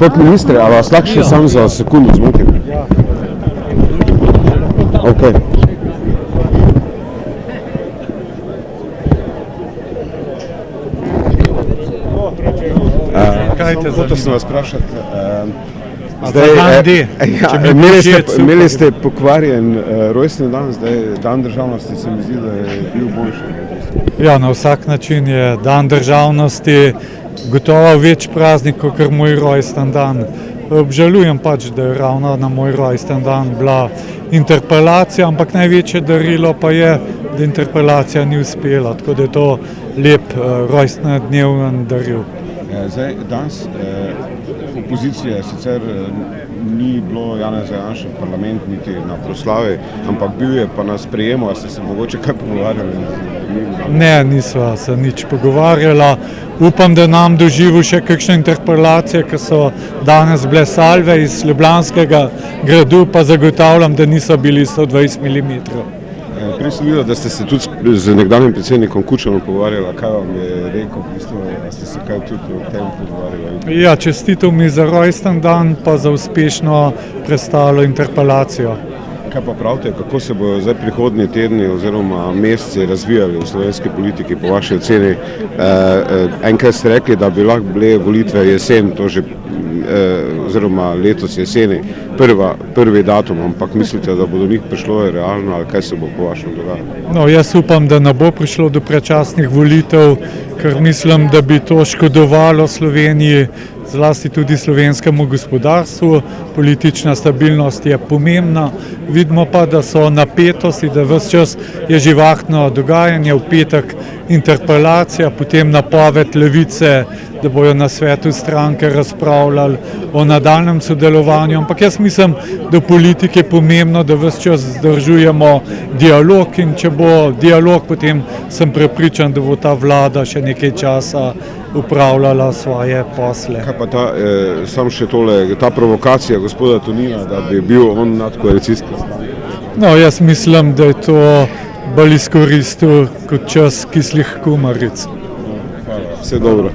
Gospod minister, a vas lahko še sam za sekundo zmotim? Ok. Hotel sem vas vprašati, imeli ste pokvarjen rojstni dan, zdaj dan državnosti, se mi zdi, da je bil boljši. Ja, na vsak način je dan državnosti gotovo več praznik, kot moj rojsten dan. Obžalujem pač, da je ravno na moj rojsten dan bila interpelacija, ampak največje darilo pa je, da interpelacija ni uspela, tako da je to lep rojstnodneven daril. Zdaj, danes opozicije sicer ni bilo Janeza Janše v parlament niti na proslavi, ampak bil je pa na sprejemu, a ste se mogoče kaj pogovarjali? Ne, nisva se nič pogovarjala. Upam, da nam doživel še kakšne interpelacije, ki so danes bile salve iz Ljubljanskega gradu, pa zagotavljam, da niso bili 120 mm. Prej sem videl, da ste se tudi z nekdanjim predsednikom Kučanom pogovarjali, kaj vam je rekel, da ste se kaj tudi o tem pogovarjali? Ja, čestitev mi za rojsten dan, pa za uspešno prestalo interpelacijo. Kaj pa pravite, kako se bodo zdaj prihodnji tedni oziroma meseci razvijali v slovenski politiki po vaši oceni? Enkrat ste rekli, da bi lahko bile volitve jesen, to že oziroma letos jeseni, prvi datum, ampak mislite, da bo do njih prišlo realno ali kaj se bo po vašem dogajalo? No, jaz upam, da ne bo prišlo do predčasnih volitev, ker mislim, da bi to škodovalo Sloveniji, zlasti tudi slovenskemu gospodarstvu. Politična stabilnost je pomembna, vidimo pa, da so napetosti, da ves čas je živahno dogajanje, v petek interpelacija, potem napoved Levice, da bojo na svetu stranke razpravljali o nadaljnjem sodelovanju, ampak jaz mislim, da v politiki je pomembno, da ves čas vzdržujemo dialog in če bo dialog, potem sem prepričan, da bo ta vlada še nekaj časa upravljala svoje posle. Kaj pa samo še tole, ta provokacija gospoda Tonina, da bi bil on nadkoalicijski? No, jaz mislim, da je to bolj izkoristil kot čas kislih kumaric. Vse dobro.